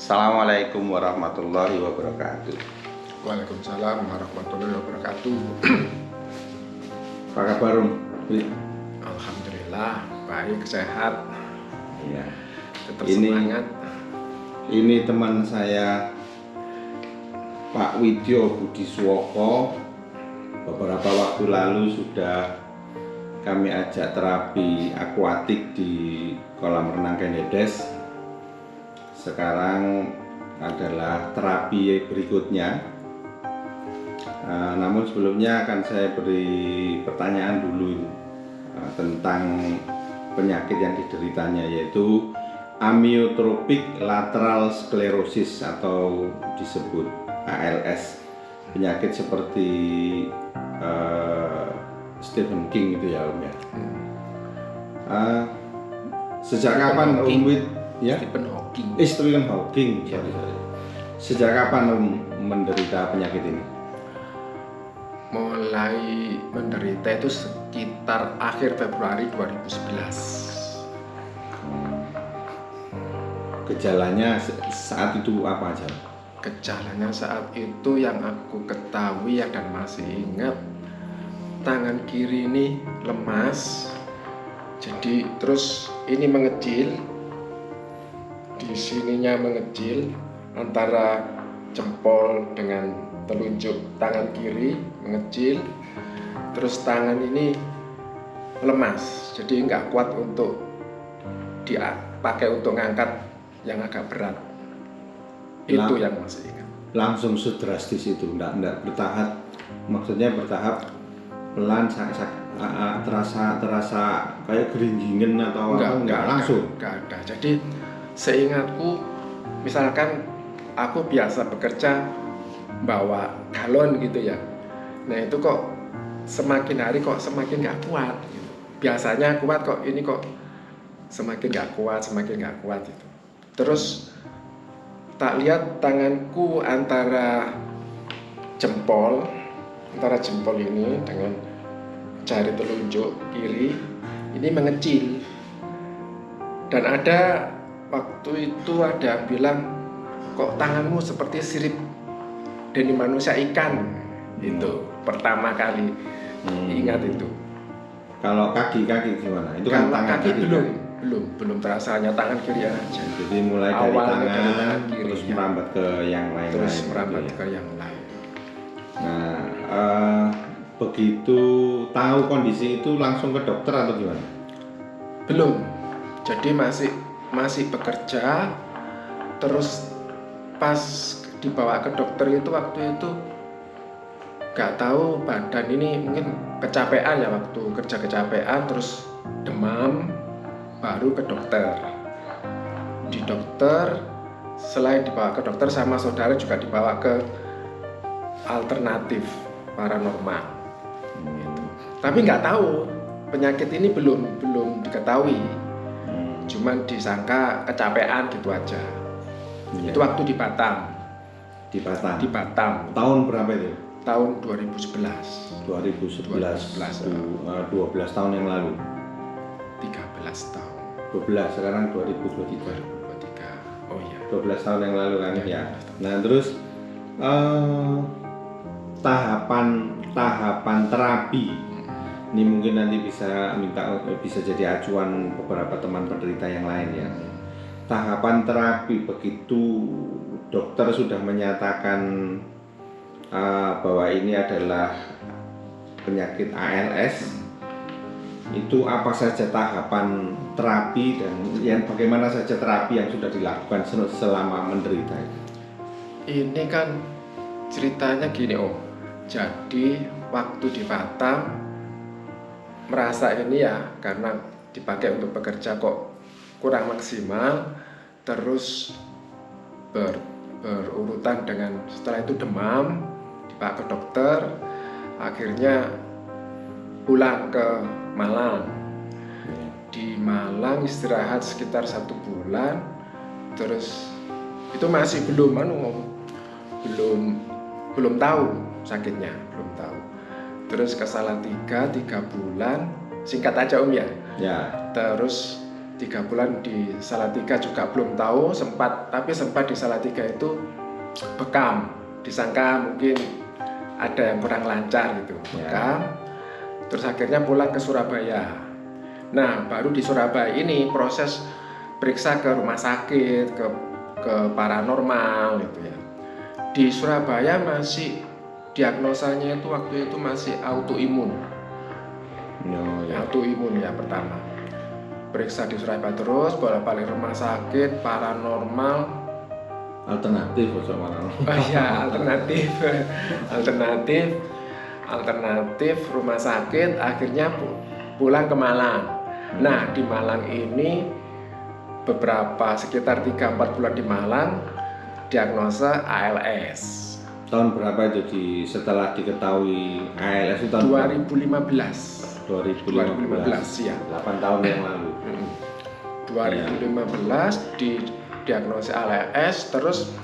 Assalamualaikum warahmatullahi wabarakatuh. Waalaikumsalam warahmatullahi wabarakatuh. Apa kabar, Om? Alhamdulillah, baik, sehat. Iya. Tetap semangat. Ini teman saya, Pak Widyo Budi Suwoko. Beberapa waktu lalu sudah kami ajak terapi akuatik di kolam renang Kenedes. Sekarang adalah terapi berikutnya. Namun sebelumnya akan saya beri pertanyaan dulu tentang penyakit yang dideritanya, yaitu amyotrophic lateral sclerosis atau disebut ALS. Penyakit seperti Stephen King itu ya, Om ya. Sejak kapan Om Wid? Ya? Stephen Hawking. Sorry. Sejak kapan Om menderita penyakit ini? Mulai menderita itu sekitar akhir Februari 2011. Gejalanya saat itu apa aja? Gejalanya saat itu yang aku ketahui dan masih ingat, tangan kiri ini lemas. Jadi terus ini mengecil, di sininya mengecil antara jempol dengan telunjuk tangan kiri mengecil, terus tangan ini lemas, jadi nggak kuat untuk dipakai untuk ngangkat yang agak berat. Itu yang masih ingat. Langsung sedrastis itu, enggak bertahap, maksudnya bertahap pelan, terasa kayak geringgingan atau enggak langsung? Enggak ada. Jadi seingatku, misalkan aku biasa bekerja bawa galon gitu ya, nah itu kok semakin hari kok semakin nggak kuat gitu. Biasanya kuat, kok ini kok semakin nggak kuat gitu. Terus tak lihat tanganku antara jempol ini dengan jari telunjuk kiri ini mengecil, dan ada waktu itu ada yang bilang, kok tanganmu seperti sirip dari manusia ikan. Itu pertama kali ingat itu. Kalau kaki gimana? Itu kan tangan kaki belum terasa, hanya tangan kiri aja. Jadi mulai dari tangan kiri, terus merambat ke yang lain. Ke yang lain. Nah, begitu tahu kondisi itu langsung ke dokter atau gimana? Belum. Jadi masih bekerja. Terus pas dibawa ke dokter itu, waktu itu nggak tahu badan ini mungkin kecapean ya, waktu kerja kecapean, terus demam, baru ke dokter. Di dokter, selain dibawa ke dokter sama saudara juga dibawa ke alternatif paranormal gitu. Tapi nggak tahu penyakit ini belum diketahui, cuman disangka kecapean gitu aja. Itu waktu di Batam. Di Batam. Tahun berapa itu? Tahun 2011. 12 tahun yang lalu. 13 tahun. 12, sekarang 2023. Oh iya. 12 tahun yang lalu kan ya. Nah, terus tahapan terapi ini mungkin nanti bisa jadi acuan beberapa teman penderita yang lain ya. Tahapan terapi begitu dokter sudah menyatakan bahwa ini adalah penyakit ALS, itu apa saja tahapan terapi dan bagaimana saja terapi yang sudah dilakukan selama menderita? Ini kan ceritanya gini, Om. Jadi waktu di Batam merasa ini ya, karena dipakai untuk bekerja kok kurang maksimal, terus berurutan dengan setelah itu demam, dibawa ke dokter, akhirnya pulang ke Malang. Di Malang istirahat sekitar 1 bulan, terus itu masih belum tahu sakitnya, belum tahu. Terus ke Salatiga 3 bulan, singkat aja Om ya. Ya. Terus 3 bulan di Salatiga juga belum tahu, tapi sempat di Salatiga itu bekam, disangka mungkin ada yang kurang lancar gitu, bekam. Terus akhirnya pulang ke Surabaya. Nah, baru di Surabaya ini proses periksa ke rumah sakit, ke paranormal gitu ya. Di Surabaya masih diagnosanya itu waktu itu masih autoimun. Autoimun ya pertama. Periksa di Surabaya terus, bolak-balik rumah sakit, paranormal, alternatif alternatif rumah sakit, akhirnya pulang ke Malang. Nah, di Malang ini sekitar 3-4 bulan di Malang, diagnosa ALS. Tahun berapa itu setelah diketahui ALS itu? Tahun 2015 ya. 8 tahun yang lalu. 2015 diagnosa ALS, terus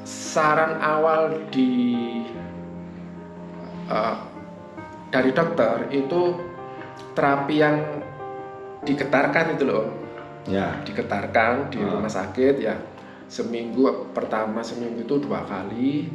saran awal dari dokter itu terapi yang digetarkan itu loh. Ya. Digetarkan di rumah sakit ya. Seminggu itu 2 kali.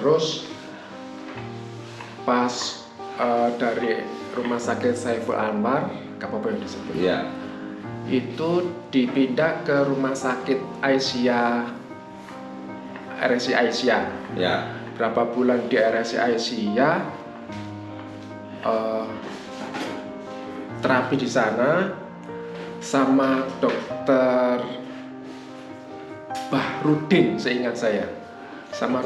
Terus pas dari rumah sakit Saiful Anwar, Kabupaten disebut, ya, itu dipindah ke rumah sakit Aisyah, RSI Aisyah. ya. Berapa bulan di RSI Aisyah, terapi di sana sama dokter Bahrudin, seingat saya, sama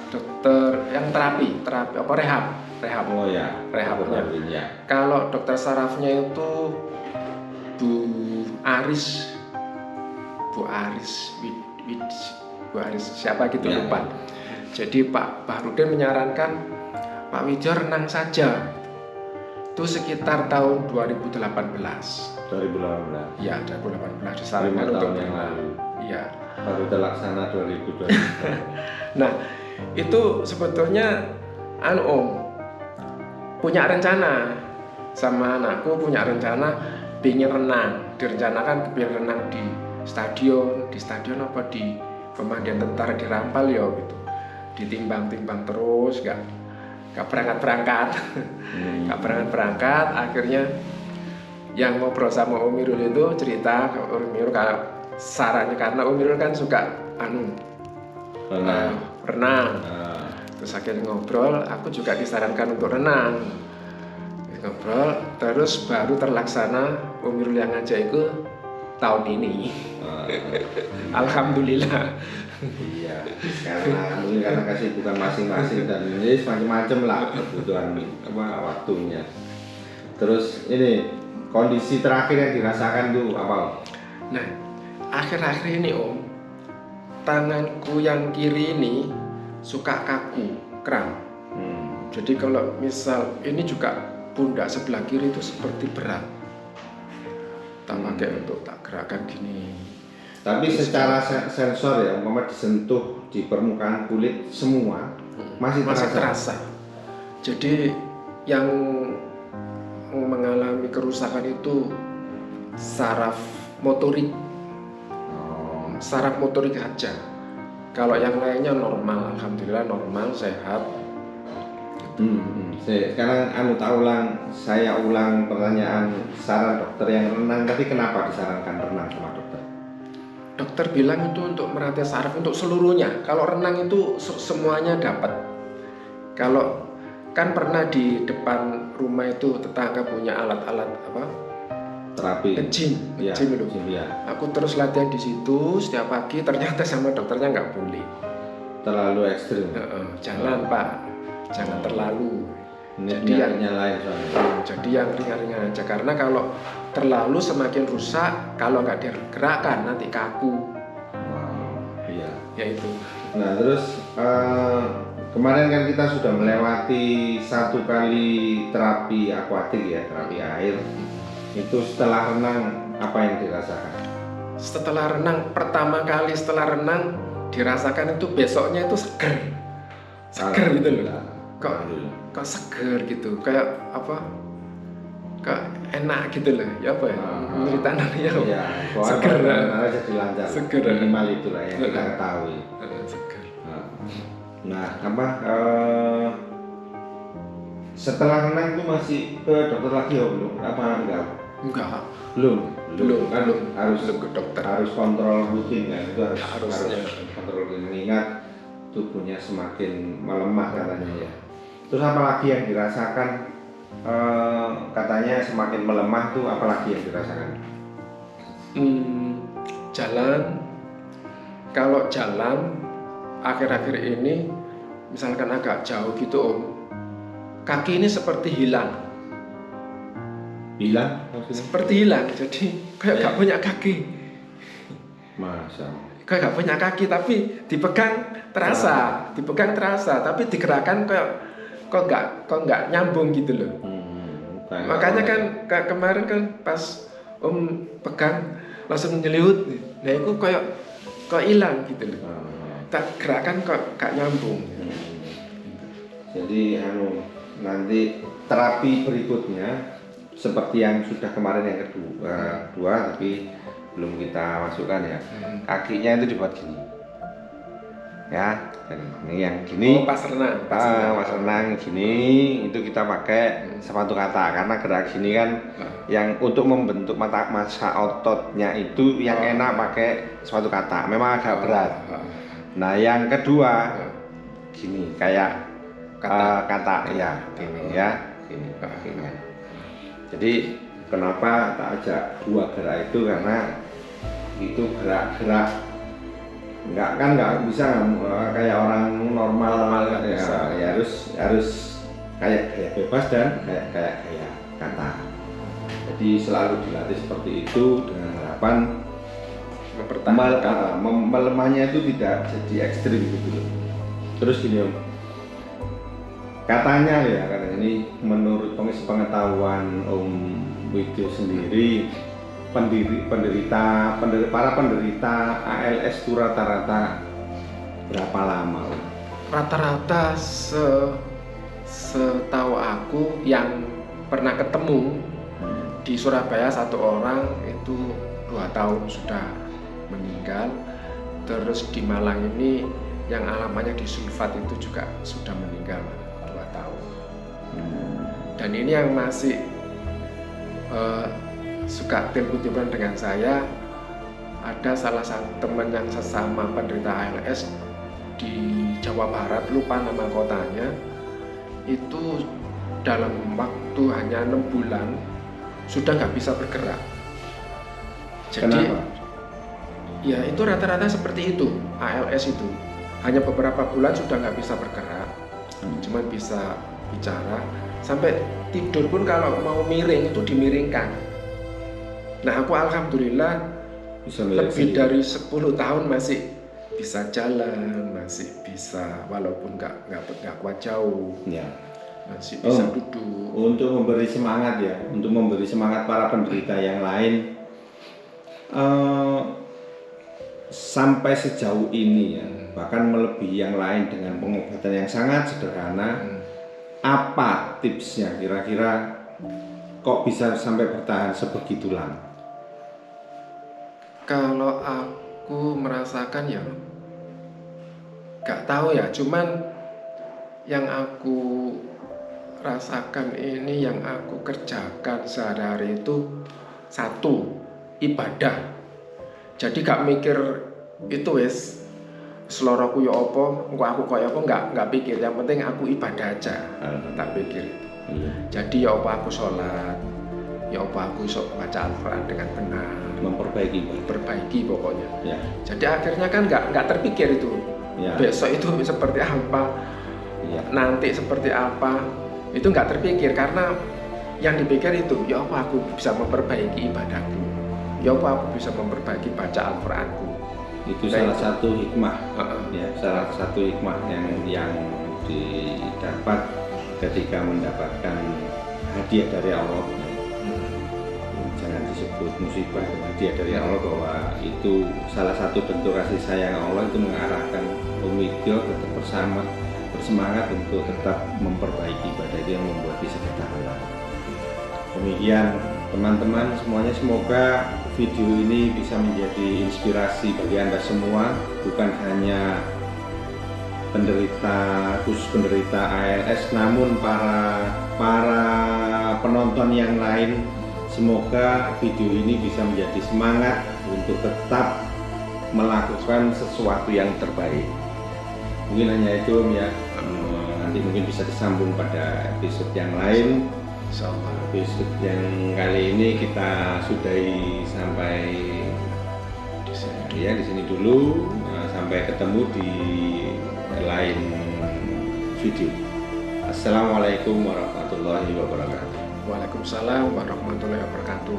dokter yang terapi apa rehab. Oh ya, rehabnya. ya. Kalau dokter sarafnya itu Bu Aris siapa gitu ya. Lupa. Jadi Pak Bahrudin menyarankan Pak Widjo renang saja. Itu sekitar tahun 2018. Ya, 2018 disarankan untuk yang lalu. Iya. Baru terlaksana 2020. Nah, itu sebetulnya Om punya rencana sama anakku, punya rencana pingin renang, direncanakan pingin renang di stadion apa di pemandian tentara di Rampal ya gitu. Ditimbang-timbang terus gak berangkat-berangkat. Gak berangkat-berangkat, akhirnya yang ngobrol sama Om Irul itu cerita ke Om Irul kalau sarannya, karena Om Irul kan suka renang. Terus akhirnya ngobrol, aku juga disarankan untuk renang. Ngobrol, terus baru terlaksana Om Irul yang ngajak itu tahun ini. Alhamdulillah. Iya, karena kesibukan masing-masing dan ini macam-macam lah kebutuhan waktunya. Terus ini kondisi terakhir yang dirasakan tuh apa? Nah, akhir-akhir ini Om, tanganku yang kiri ini suka kaku, kram. Jadi kalau misal ini juga pundak sebelah kiri itu seperti berat. Tak pakai untuk tak gerakan gini. Tapi secara sensor ya, umpama disentuh di permukaan kulit semua masih terasa. Jadi yang mengalami kerusakan itu saraf motorik. Saraf motorik aja. Kalau yang lainnya normal, alhamdulillah normal, sehat. Sekarang saya ulang pertanyaan saran dokter yang renang tadi, kenapa disarankan renang sama dokter? Dokter bilang itu untuk melatih saraf untuk seluruhnya. Kalau renang itu semuanya dapat. Kalau kan pernah di depan rumah itu tetangga punya alat-alat apa? Terapi. Gym itu. Ya. Aku terus latihan di situ setiap pagi. Ternyata sama dokternya nggak boleh. Terlalu ekstrim. Jangan Pak, jangan terlalu. Jadi yang lain soalnya. Jadi yang ringan-ringan aja, karena kalau terlalu semakin rusak, kalau nggak digerakkan nanti kaku. Iya. Ya itu. Nah terus kemarin kan kita sudah melewati 1 kali terapi akuatik ya, terapi air. Itu setelah renang apa yang dirasakan? Setelah renang, pertama kali setelah renang dirasakan itu besoknya itu seger gitu loh. Kok seger gitu, kayak apa? Kayak enak gitu loh, ya apa ya? Menceritakan ya. Iya, seger lah. Jadi lancar. Seger. Minimal itulah yang kita ketahui. Seger. Nah, setelah renang itu masih ke dokter lagi ya belum? Apa enggak? Enggak. Belum kan harus ke dokter. Harus kontrol rutin kan, itu harus kontrol rutin, mengingat tubuhnya semakin melemah katanya ya. Terus apalagi yang dirasakan, katanya semakin melemah tuh apalagi yang dirasakan? Jalan, kalau jalan akhir-akhir ini misalkan agak jauh gitu Om, kaki ini seperti hilang maksudnya? Seperti hilang, jadi kayak gak punya kaki. Masa? Kayak gak punya kaki, tapi dipegang terasa, tapi digerakkan kok nggak nyambung gitu loh. Makanya kan kemarin kan pas Om pegang langsung nyeliwut, nah itu kok hilang gitu loh. Tak gerakan kok gak nyambung. Jadi nanti terapi berikutnya seperti yang sudah kemarin yang kedua tapi belum kita masukkan ya. Kakinya itu dibuat gini. Ya, dan ini yang gini. Pas renang. Pas renang gini itu kita pakai sepatu kata, karena gerak gini kan yang untuk membentuk masa ototnya itu yang enak pakai sepatu kata. Memang agak berat. Nah, yang kedua gini kayak kata ya, gini ya, gini kakinya. Jadi kenapa tak ajak 2 gerak itu, karena itu gerak-gerak nggak bisa kayak orang normal ya, harus kayak bebas dan kayak kata. Jadi selalu dilatih seperti itu dengan harapan melemahnya itu tidak jadi ekstrim gitu loh. Terus gini Om, katanya ini menurut pengetahuan Om Widyo sendiri, para penderita ALS itu rata-rata berapa lama Om rata-rata setahu aku yang pernah ketemu di Surabaya satu orang itu 2 tahun sudah meninggal. Terus di Malang ini yang alamannya di Sulfat itu juga sudah meninggal 2 tahun. Dan ini yang masih suka telepon-teleponan dengan saya, ada salah satu teman yang sesama penderita ALS di Jawa Barat, lupa nama kotanya, itu dalam waktu hanya 6 bulan sudah nggak bisa bergerak. Jadi, Kenapa? ya itu rata-rata seperti itu, ALS itu hanya beberapa bulan sudah nggak bisa bergerak, cuma bisa bicara, sampai tidur pun kalau mau miring itu dimiringkan. Nah aku alhamdulillah Bisa melihat lebih sendiri. dari 10 tahun masih bisa jalan, masih bisa walaupun nggak kuat jauh, Ya. masih bisa Oh. duduk. Untuk memberi semangat ya, untuk memberi semangat para penderita yang lain, sampai sejauh ini ya, bahkan melebihi yang lain dengan pengobatan yang sangat sederhana. Apa tipsnya kira-kira kok bisa sampai bertahan sebegitu lama? Kalau aku merasakan ya nggak tahu ya, cuman yang aku rasakan ini, yang aku kerjakan sehari-hari itu satu, ibadah. Jadi gak mikir itu wes seloroku ya apa, engko aku kaya apa, nggak pikir. Yang penting aku ibadah aja, tak pikir. Iya. Jadi ya apa aku sholat, ya apa aku iso baca Al-Quran dengan benar, Memperbaiki ibadah. perbaiki pokoknya. Ya. Jadi akhirnya kan nggak terpikir itu. Ya. Besok itu seperti apa, Ya. nanti seperti apa, itu nggak terpikir, karena yang dipikir itu ya apa aku bisa memperbaiki ibadahku, ya apa aku bisa memperbaiki baca Al-Quranku. Itu Nah, salah itu. satu hikmah. Heeh. Ya, salah satu hikmah yang didapat ketika mendapatkan hadiah dari Allah. Jangan disebut musibah, hadiah dari Allah, bahwa itu salah satu bentuk kasih sayang Allah, itu mengarahkan pemikiran tetap bersemangat untuk tetap memperbaiki ibadah, itu yang membuat bisa bertahan lama. Demikian teman-teman semuanya, semoga video ini bisa menjadi inspirasi bagi Anda semua, bukan hanya khusus penderita ALS, namun para penonton yang lain. Semoga video ini bisa menjadi semangat untuk tetap melakukan sesuatu yang terbaik. Mungkin hanya itu Om ya. Nanti mungkin bisa disambung pada episode yang lain. Insyaallah. Episode yang kali ini kita sudahi sampai di sini dulu. Sampai ketemu di lain video. Assalamualaikum warahmatullahi wabarakatuh. Waalaikumsalam warahmatullahi wabarakatuh.